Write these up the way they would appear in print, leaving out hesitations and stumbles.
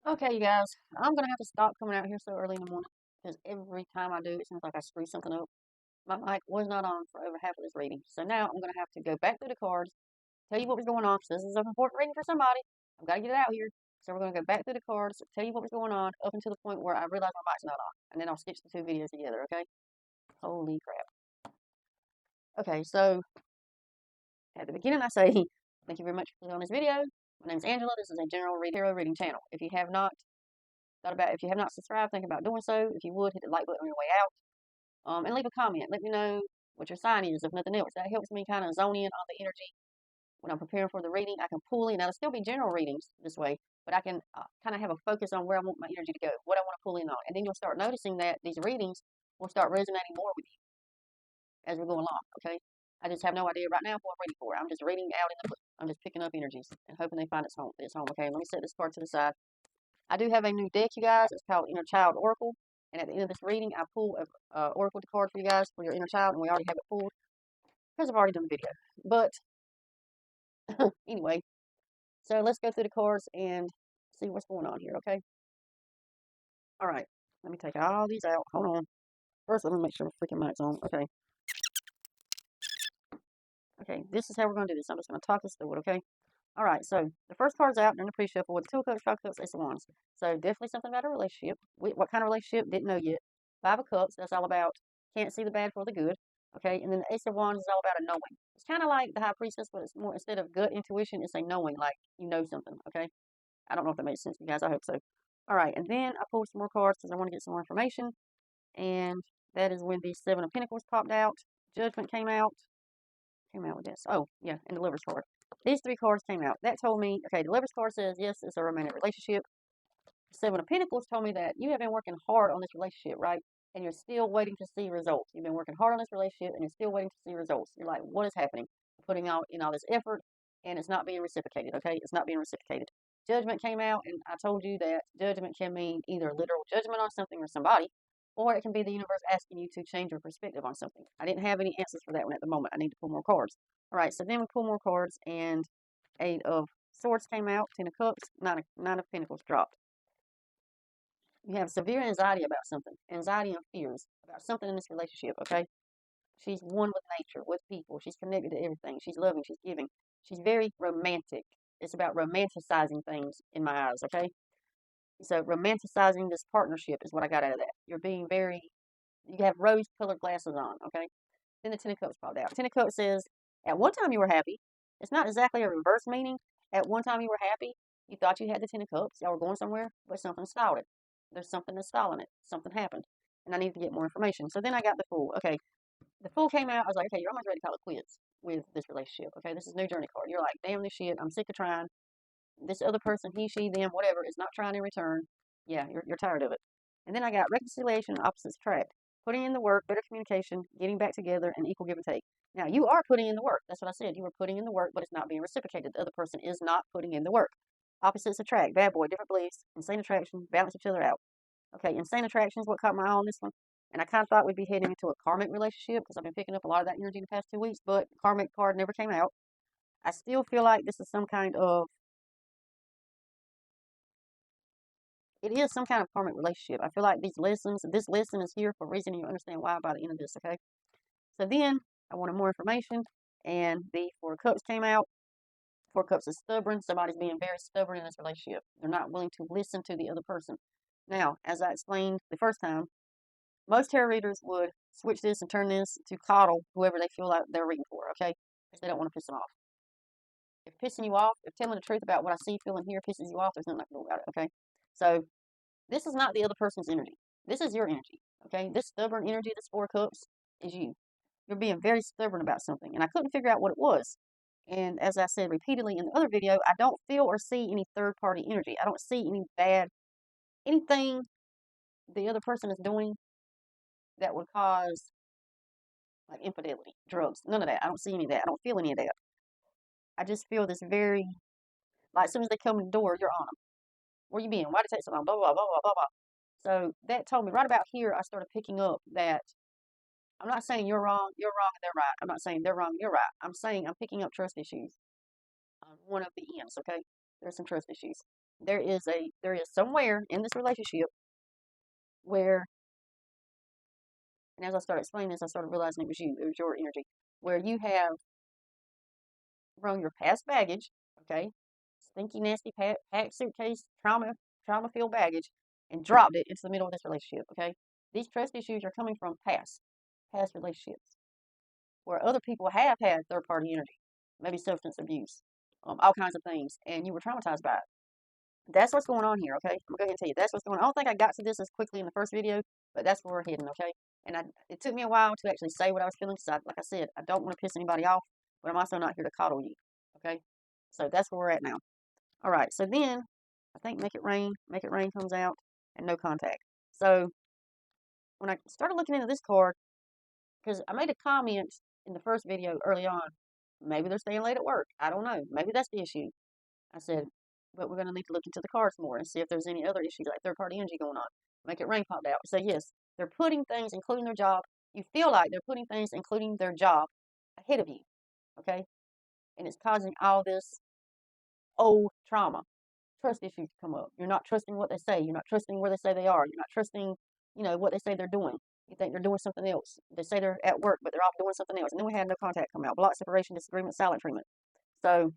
Okay, you guys, I'm gonna have to stop coming out here so early in the morning because every time I do, it seems like I screw something up. My mic was not on for over half of this reading, so now I'm gonna have to go back through the cards, tell you what was going on. 'Cause this is an important reading for somebody. I've got to get it out here. So we're gonna go back through the cards, tell you what was going on up until the point where I realize my mic's not on, and then I'll stitch the two videos together. Okay? Holy crap. Okay, so at the beginning, I say thank you very much for clicking on this video. My name's Angela. This is a general tarot reading channel. If you have not subscribed, think about doing so. If you would, hit the like button on your way out. And leave a comment. Let me know what your sign is, if nothing else. That helps me kind of zone in on the energy when I'm preparing for the reading. I can pull in. Now, it'll still be general readings this way, but I can kind of have a focus on where I want my energy to go, what I want to pull in on. And then you'll start noticing that these readings will start resonating more with you as we go along, okay? I just have no idea right now what I'm reading for. I'm just reading out in the book. I'm just picking up energies and hoping they find its home, okay? Let me set this card to the side. I do have a new deck, you guys. It's called Inner Child Oracle. And at the end of this reading, I pull a Oracle card for you guys for your inner child, and we already have it pulled because I've already done the video. But anyway, so let's go through the cards and see what's going on here, okay? All right, let me take all these out. Hold on. First, let me make sure the freaking mic's on. Okay. Okay, this is how we're going to do this. I'm just going to talk this through it, okay? All right, so the first card's out in the pre-shuffle with Two of Cups, Five of Cups, Ace of Wands. So definitely something about a relationship. What kind of relationship? Didn't know yet. Five of Cups, that's all about can't see the bad for the good. Okay, and then the Ace of Wands is all about a knowing. It's kind of like the High Priestess, but it's more, instead of gut intuition, it's a knowing, like you know something. Okay, I don't know if that makes sense to you guys. I hope so. All right, and then I pulled some more cards because I want to get some more information. And that is when the Seven of Pentacles popped out. Judgment came out with this. Oh, yeah, and the Lover's card. These three cards came out. That told me, okay, the Lover's card says, yes, it's a romantic relationship. Seven of Pentacles told me that you have been working hard on this relationship, right? And you're still waiting to see results. You've been working hard on this relationship and you're still waiting to see results. You're like, what is happening? Putting out in all this effort and it's not being reciprocated, okay? It's not being reciprocated. Judgment came out, and I told you that judgment can mean either literal judgment on something or somebody, or it can be the universe asking you to change your perspective on something. I didn't have any answers for that one at the moment. I need to pull more cards. All right, so then we pull more cards, and Eight of Swords came out, Ten of Cups, Nine of Pentacles dropped. You have severe anxiety about something, anxiety and fears about something in this relationship, okay? She's one with nature, with people. She's connected to everything. She's loving, she's giving. She's very romantic. It's about romanticizing things in my eyes, okay? So romanticizing this partnership is what I got out of that. You're being very, you have rose-colored glasses on, okay? Then the Ten of Cups popped out. Ten of Cups says, at one time you were happy. It's not exactly a reverse meaning. At one time you were happy. You thought you had the Ten of Cups. Y'all were going somewhere, but something stalled it. There's something that's stalling it. Something happened. And I need to get more information. So then I got the Fool. Okay, the Fool came out. I was like, okay, you're almost ready to call it quits with this relationship. Okay, this is New Journey card. You're like, damn this shit. I'm sick of trying. This other person, he, she, them, whatever, is not trying in return. Yeah, you're tired of it. And then I got reconciliation, opposites attract. Putting in the work, better communication, getting back together, and equal give and take. Now, you are putting in the work. That's what I said. You were putting in the work, but it's not being reciprocated. The other person is not putting in the work. Opposites attract. Bad boy, different beliefs, insane attraction, balance each other out. Okay, insane attraction is what caught my eye on this one. And I kind of thought we'd be heading into a karmic relationship because I've been picking up a lot of that energy in the past 2 weeks, but the karmic card never came out. I still feel like this is some kind of, it is some kind of karmic relationship. I feel like this lesson is here for a reason, and you understand why by the end of this, okay? So then I wanted more information, and the Four of Cups came out. Four of Cups is stubborn. Somebody's being very stubborn in this relationship. They're not willing to listen to the other person. Now, as I explained the first time, most tarot readers would switch this and turn this to coddle whoever they feel like they're reading for, okay? Because they don't want to piss them off. If pissing you off, if telling the truth about what I see, feel, and hear pisses you off, there's nothing I can do about it, okay? So this is not the other person's energy. This is your energy, okay? This stubborn energy, this Four of Cups, is you. You're being very stubborn about something, and I couldn't figure out what it was. And as I said repeatedly in the other video, I don't feel or see any third-party energy. I don't see any bad, anything the other person is doing that would cause like infidelity, drugs, none of that. I don't see any of that. I don't feel any of that. I just feel this very, like as soon as they come in the door, you're on them. Where you been? Why did it take so long? Blah, blah, blah, blah, blah, blah. So that told me right about here, I started picking up that I'm not saying you're wrong, and they're right. I'm not saying they're wrong, you're right. I'm saying I'm picking up trust issues on one of the ends, okay? There's some trust issues. there is somewhere in this relationship where, and as I started explaining this, I started realizing it was you. It was your energy, where you have thrown your past baggage, okay, stinky, nasty, packed suitcase, trauma-filled baggage, and dropped it into the middle of this relationship, okay? These trust issues are coming from past relationships, where other people have had third-party energy, maybe substance abuse, all kinds of things, and you were traumatized by it. That's what's going on here, okay? I'm gonna go ahead and tell you that's what's going on. I don't think I got to this as quickly in the first video, but that's where we're heading, okay? And it took me a while to actually say what I was feeling, because like I said, I don't want to piss anybody off, but I'm also not here to coddle you, okay? So that's where we're at now. All right, so then I think Make It Rain comes out, and No Contact. So when I started looking into this card, because I made a comment in the first video early on, maybe they're staying late at work. I don't know. Maybe that's the issue. I said, but we're going to need to look into the cards more and see if there's any other issues like third-party energy going on. Make It Rain popped out. So yes, they're putting things, including their job. You feel like they're putting things, including their job, ahead of you, okay? And it's causing all this old trauma. Trust issues come up. You're not trusting what they say. You're not trusting where they say they are. You're not trusting, what they say they're doing. You think they're doing something else. They say they're at work, but they're off doing something else. And then we had No Contact come out. Block, separation, disagreement, silent treatment. So,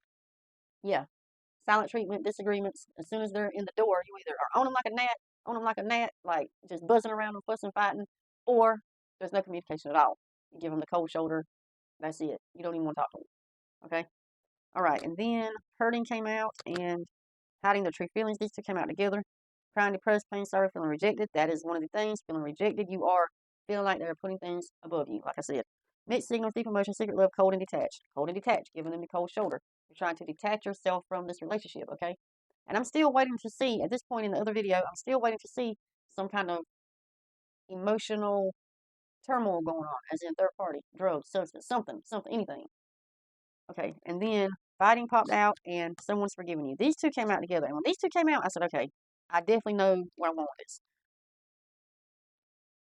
yeah, silent treatment, disagreements. As soon as they're in the door, you either are on them like a gnat, like just buzzing around and fussing, fighting, or there's no communication at all. You give them the cold shoulder. That's it. You don't even want to talk to them. Okay? All right. And then Hurting came out, and Hiding Their True Feelings. These two came out together. Crying, depressed, pain, sorry, feeling rejected. That is one of the things. Feeling rejected. You are feeling like they're putting things above you, like I said. Mixed signals, deep emotion, secret love, cold and detached. Cold and detached, giving them the cold shoulder. You're trying to detach yourself from this relationship, okay? And I'm still waiting to see, at this point in the other video, I'm still waiting to see some kind of emotional turmoil going on, as in third party, drugs, substance, something, anything. Okay, and then Fighting popped out, and Someone's Forgiven You. These two came out together, and when these two came out, I said, okay, I definitely know what I want with this.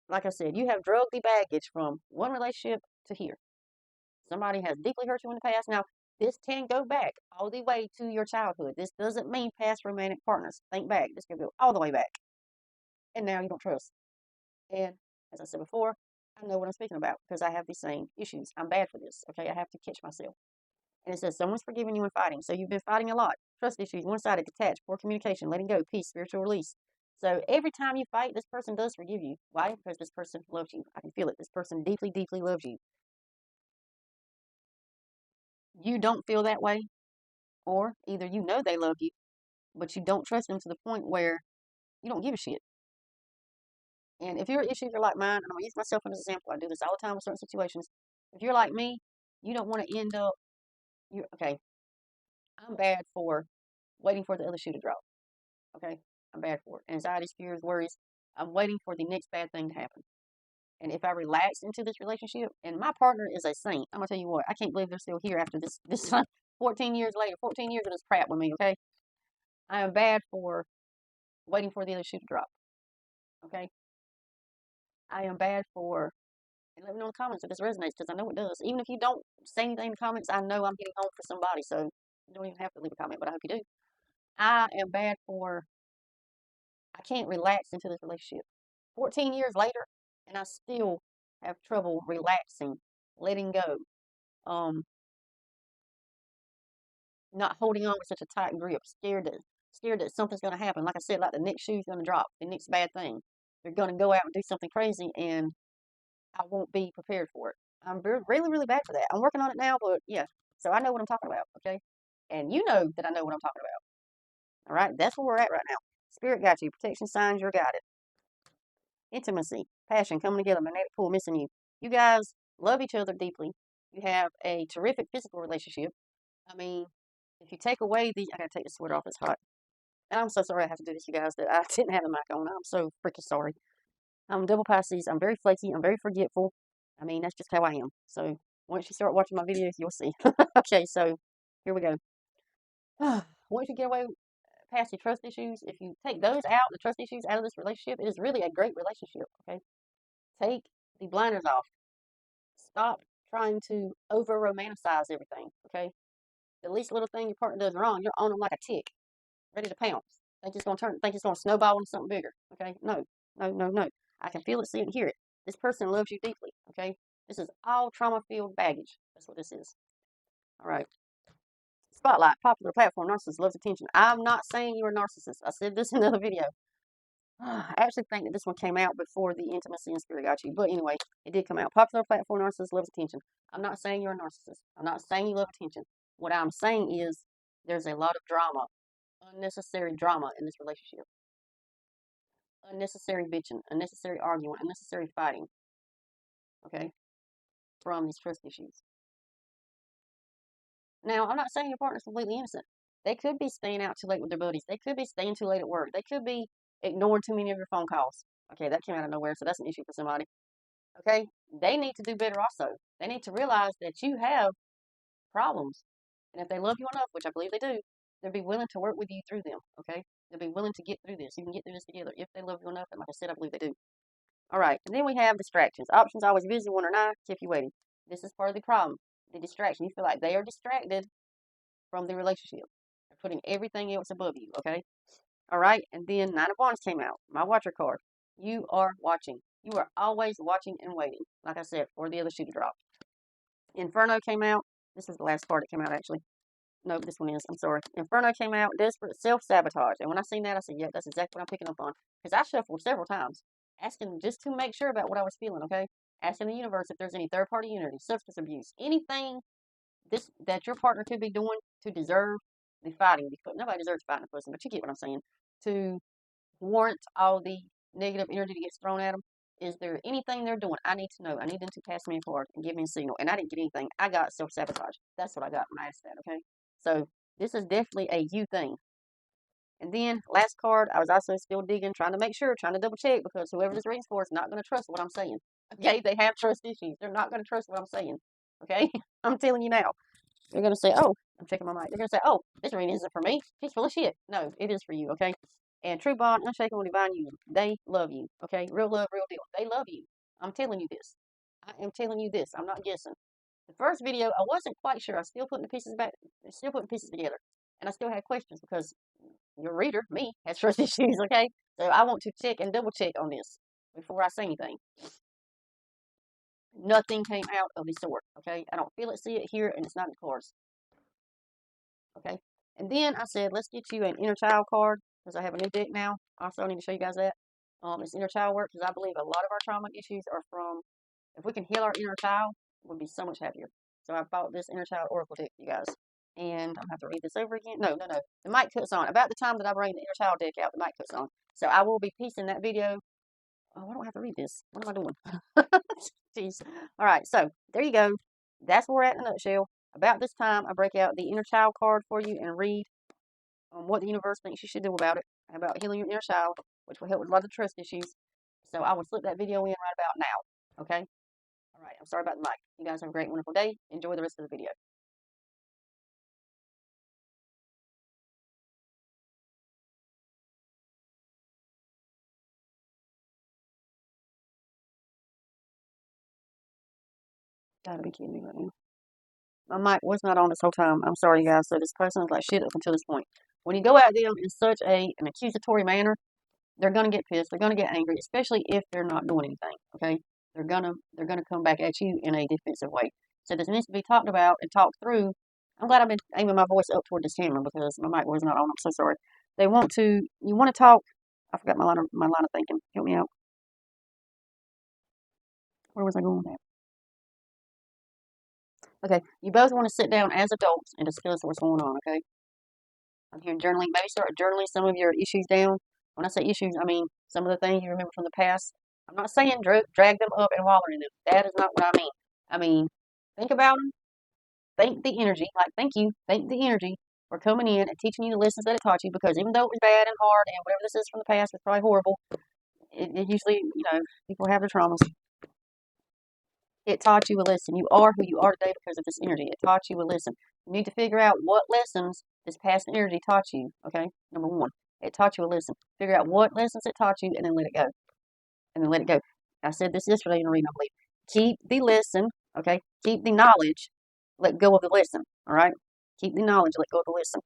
Like I said, you have drugged the baggage from one relationship to here. Somebody has deeply hurt you in the past. Now, this can go back all the way to your childhood. This doesn't mean past romantic partners. Think back. This can go all the way back. And now you don't trust. And as I said before, I know what I'm speaking about because I have these same issues. I'm bad for this. Okay, I have to catch myself. And it says someone's forgiving you in fighting. So you've been fighting a lot. Trust issues, one-sided, detached, poor communication, letting go, peace, spiritual release. So every time you fight, this person does forgive you. Why? Because this person loves you. I can feel it. This person deeply, deeply loves you. You don't feel that way, or either you know they love you, but you don't trust them to the point where you don't give a shit. And if your issues are like mine, and I'm gonna use myself as an example, I do this all the time with certain situations. If you're like me, you don't want to end up. You okay? I'm bad for waiting for the other shoe to drop. Okay, I'm bad for it. Anxieties, fears, worries. I'm waiting for the next bad thing to happen. And if I relax into this relationship, and my partner is a saint, I'm gonna tell you what, I can't believe they're still here after this 14 years later, 14 years of this crap with me. Okay, I am bad for waiting for the other shoe to drop. Okay, I am bad for. And let me know in the comments if this resonates, because I know it does. Even if you don't say anything in the comments, I know I'm hitting home for somebody. So you don't even have to leave a comment, but I hope you do. I am bad for. I can't relax into this relationship. 14 years later, and I still have trouble relaxing, letting go, um, not holding on with such a tight grip, scared that something's going to happen. Like I said, like the next shoe's going to drop, the next bad thing. They're going to go out and do something crazy, and I won't be prepared for it. I'm really, really bad for that. I'm working on it now, but yeah. So I know what I'm talking about, okay? And you know that I know what I'm talking about. All right, that's where we're at right now. Spirit got you. Protection signs, you're guided. Intimacy, passion, coming together, magnetic pull, missing you. You guys love each other deeply. You have a terrific physical relationship. I mean, if you take away I gotta take the sweater off, it's hot. And I'm so sorry I have to do this, you guys, that I didn't have the mic on. I'm so freaking sorry. I'm double Pisces. I'm very flaky. I'm very forgetful. I mean, that's just how I am. So once you start watching my videos, you'll see. Okay, so here we go. Once you get away past your trust issues, if you take those out, the trust issues out of this relationship, it is really a great relationship, okay? Take the blinders off. Stop trying to over romanticize everything, okay? The least little thing your partner does wrong, you're on them like a tick, ready to pounce. Think it's going to snowball into something bigger. Okay? No, no, no, no. I can feel it, see it, and hear it. This person loves you deeply. Okay? This is all trauma-filled baggage. That's what this is. All right. Spotlight, popular platform, narcissist loves attention. I'm not saying you're a narcissist. I said this in another video. I actually think that this one came out before the intimacy and spirit got you. But anyway, it did come out. Popular platform, narcissist loves attention. I'm not saying you're a narcissist. I'm not saying you love attention. What I'm saying is there's a lot of drama, unnecessary drama in this relationship. Unnecessary bitching, unnecessary arguing, unnecessary fighting. Okay? From these trust issues. Now, I'm not saying your partner's completely innocent. They could be staying out too late with their buddies. They could be staying too late at work. They could be ignoring too many of your phone calls. Okay, that came out of nowhere, so that's an issue for somebody. Okay, they need to do better also. They need to realize that you have problems. And if they love you enough, which I believe they do, they'll be willing to work with you through them. Okay, they'll be willing to get through this. You can get through this together if they love you enough. And like I said, I believe they do. All right, and then we have distractions. Options always busy, one or not, keep you waiting. This is part of the problem. The distraction. You feel like they are distracted from the relationship. They're putting everything else above you, okay? All right, and then Nine of Wands came out. My watcher card. You are watching. You are always watching and waiting, like I said, for the other shoe to drop. Inferno came out. This is the last card that came out, actually. No, this one is. I'm sorry. Inferno came out. Desperate self-sabotage. And when I seen that, I said, yeah, that's exactly what I'm picking up on. Because I shuffled several times, asking just to make sure about what I was feeling, okay? Asking the universe if there's any third-party unity, substance abuse, anything that your partner could be doing to deserve the fighting. Because nobody deserves fighting a person, but you get what I'm saying. To warrant all the negative energy that gets thrown at them. Is there anything they're doing? I need to know. I need them to pass me a card and give me a signal. And I didn't get anything. I got self-sabotage. That's what I got when I asked that, okay? So this is definitely a you thing. And then last card, I was also still digging, trying to make sure, trying to double check, because whoever this reads for is not going to trust what I'm saying. Okay, they have trust issues. They're not going to trust what I'm saying. Okay, I'm telling you now. They're going to say, oh, I'm checking my mic. They're going to say, oh, this reading isn't for me. She's full of shit. No, it is for you, okay? And true bond, unshakable divine union. They love you, okay? Real love, real deal. They love you. I'm telling you this. I am telling you this. I'm not guessing. The first video, I wasn't quite sure. I was still putting the pieces back, still putting pieces together. And I still had questions because your reader, me, has trust issues, okay? So I want to check and double check on this before I say anything. Nothing came out of the sort, okay? I don't feel it, see it, hear it, and it's not in the cards. Okay? And then I said, let's get you an inner child card, because I have a new deck now. Also, I need to show you guys that. It's inner child work, because I believe a lot of our trauma issues are from, if we can heal our inner child, we'll be so much happier. So I bought this inner child oracle deck for you guys. And I don't have to read this over again. No. The mic cuts on. About the time that I bring the inner child deck out, the mic cuts on. So I will be piecing that video. Oh, I don't have to read this. What am I doing? Jeez. All right, so there you go. That's where we're at in a nutshell. About this time, I break out the inner child card for you and read what the universe thinks you should do about it, about healing your inner child, which will help with a lot of trust issues. So I will slip that video in right about now. Okay? All right, I'm sorry about the mic. You guys have a great, wonderful day. Enjoy the rest of the video. Gotta be kidding me right now. My mic was not on this whole time. I'm sorry, guys. So this person is like shit up until this point. When you go at them in such an accusatory manner, they're gonna get pissed. They're gonna get angry, especially if they're not doing anything. Okay, they're gonna come back at you in a defensive way. So this needs to be talked about and talked through. I'm glad I've been aiming my voice up toward this camera because my mic was not on. I'm so sorry. They want to. You want to talk. I forgot my line of thinking. Help me out. Where was I going with that? Okay, you both want to sit down as adults and discuss what's going on. Okay. I'm hearing journaling. Maybe start journaling some of your issues down. When I say issues, I mean some of the things you remember from the past. I'm not saying drag them up and wallow in them. That is not what I mean. I mean, think about them. Thank the energy. Like, thank you. Thank the energy for coming in and teaching you the lessons that it taught you. Because even though it was bad and hard and whatever this is from the past is probably horrible, it usually, people have their traumas. It taught you a lesson. You are who you are today because of this energy. It taught you a lesson. You need to figure out what lessons this past energy taught you, okay? Number one, it taught you a lesson. Figure out what lessons it taught you and then let it go. And then let it go. I said this yesterday in a reading, I believe. Keep the lesson, okay? Keep the knowledge. Let go of the lesson, all right? Keep the knowledge. Let go of the lesson.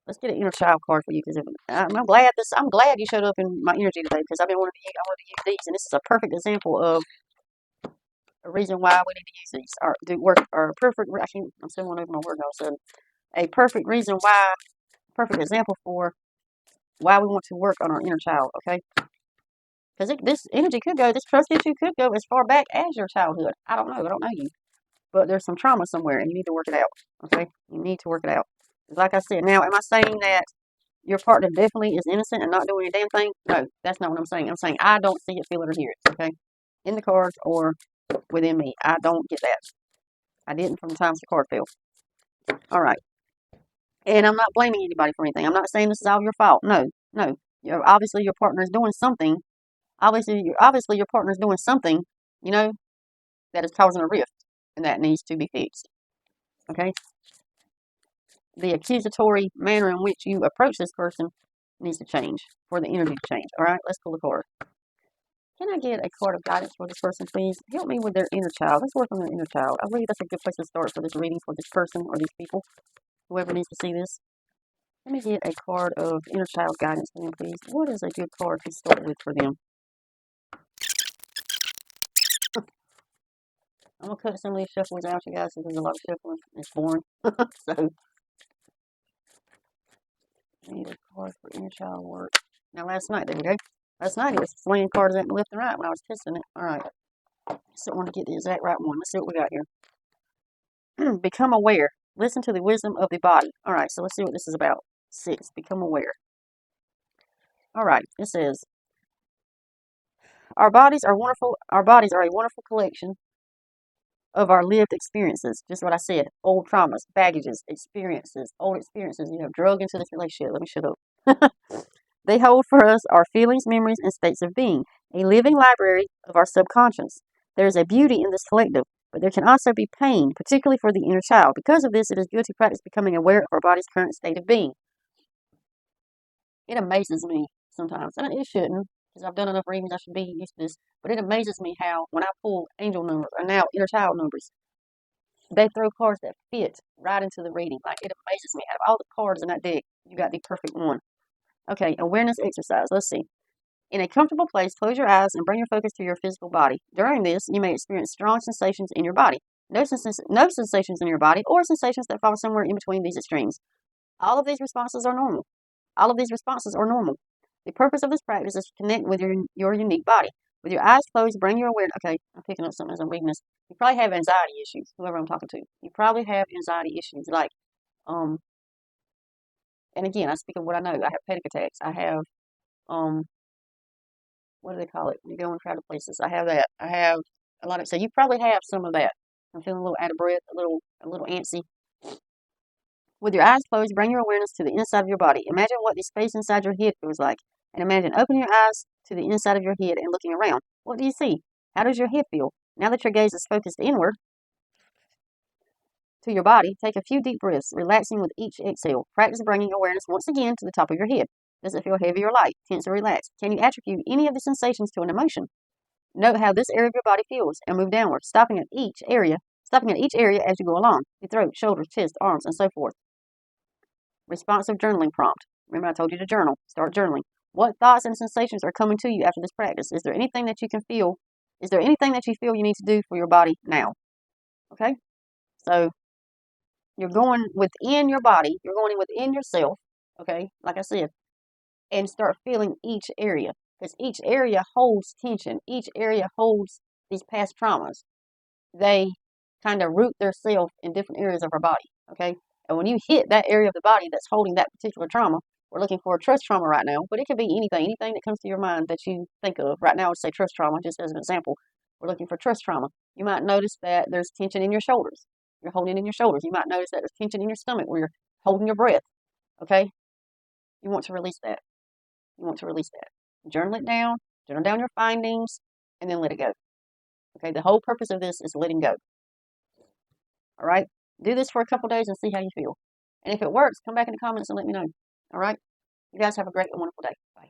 Let's get an inner child card for you because I'm glad you showed up in my energy today because I've been I wanted to use these, and this is a perfect example of a reason why we need to use these or do work or a perfect. I'm still going over my word all of a sudden. A perfect reason why, perfect example for why we want to work on our inner child. Okay, because this energy could go, this trust issue could go as far back as your childhood. I don't know. I don't know you, but there's some trauma somewhere, and you need to work it out. Okay, you need to work it out. Like I said, now, am I saying that your partner definitely is innocent and not doing a damn thing? No, that's not what I'm saying. I'm saying I don't see it, feel it, or hear it. Okay, in the cards or within me, I don't get that. I didn't from the times the card fell. All right, and I'm not blaming anybody for anything. I'm not saying this is all your fault. No, no. Obviously your partner is doing something. Obviously your partner is doing something. You know that is causing a rift, and that needs to be fixed. Okay. The accusatory manner in which you approach this person needs to change for the energy to change. All right, let's pull a card. Can I get a card of guidance for this person, please? Help me with their inner child. Let's work on their inner child. I believe that's a good place to start for this reading for this person or these people, whoever needs to see this. Let me get a card of inner child guidance for them, please. What is a good card to start with for them? I'm going to cut some of these shuffles out, you guys, because there's a lot of shuffling. It's boring. So, I need a card for inner child work. Now, last night, there we go. Last night, it was swinging cards at me left and right when I was testing it. All right. So, I want to get the exact right one. Let's see what we got here. Become aware. Listen to the wisdom of the body. All right. So, let's see what this is about. 6. Become aware. All right. It says, our bodies are wonderful. Our bodies are a wonderful collection of our lived experiences. Just what I said. Old traumas, baggages, experiences, old experiences you have drug into this relationship. Let me shut up. They hold for us our feelings, memories, and states of being, a living library of our subconscious. There is a beauty in this collective, but there can also be pain, particularly for the inner child. Because of this, it is good to practice becoming aware of our body's current state of being. It amazes me sometimes, and it shouldn't, because I've done enough readings, I should be used to this, but it amazes me how, when I pull angel numbers, or now inner child numbers, they throw cards that fit right into the reading. Like, it amazes me. Out of all the cards in that deck, you got the perfect one. Okay, awareness exercise. Let's see. In a comfortable place, close your eyes and bring your focus to your physical body. During this, you may experience strong sensations in your body. No sensations in your body, or sensations that fall somewhere in between these extremes. All of these responses are normal. All of these responses are normal. The purpose of this practice is to connect with your unique body. With your eyes closed, bring your awareness. Okay, I'm picking up something as I'm reading this. You probably have anxiety issues, whoever I'm talking to. You probably have anxiety issues like, and again, I speak of what I know. I have panic attacks. I have, what do they call it? You go in crowded places. I have that. I have a lot of, so you probably have some of that. I'm feeling a little out of breath, a little antsy. With your eyes closed, bring your awareness to the inside of your body. Imagine what the space inside your head feels like. And imagine opening your eyes to the inside of your head and looking around. What do you see? How does your head feel? Now that your gaze is focused inward to your body, take a few deep breaths, relaxing with each exhale. Practice bringing awareness once again to the top of your head. Does it feel heavy or light, tense or relaxed? Can you attribute any of the sensations to an emotion? Note how this area of your body feels and move downward, stopping at each area as you go along. The throat, shoulders, chest, arms, and so forth. Responsive journaling prompt. Remember I told you to journal. Start journaling. What thoughts and sensations are coming to you after this practice? Is there anything that you can feel? Is there anything that you feel you need to do for your body now? Okay? So you're going within your body. You're going within yourself. Okay? Like I said. And start feeling each area. Because each area holds tension. Each area holds these past traumas. They kind of root themselves in different areas of our body. Okay? And when you hit that area of the body that's holding that particular trauma, we're looking for a trust trauma right now, but it could be anything that comes to your mind that you think of. Right now, I would say trust trauma, just as an example. We're looking for trust trauma. You might notice that there's tension in your shoulders. You're holding in your shoulders. You might notice that there's tension in your stomach where you're holding your breath. Okay? You want to release that. You want to release that. Journal it down. Journal down your findings, and then let it go. Okay? The whole purpose of this is letting go. All right? Do this for a couple days and see how you feel. And if it works, come back in the comments and let me know. All right? You guys have a great and wonderful day. Bye.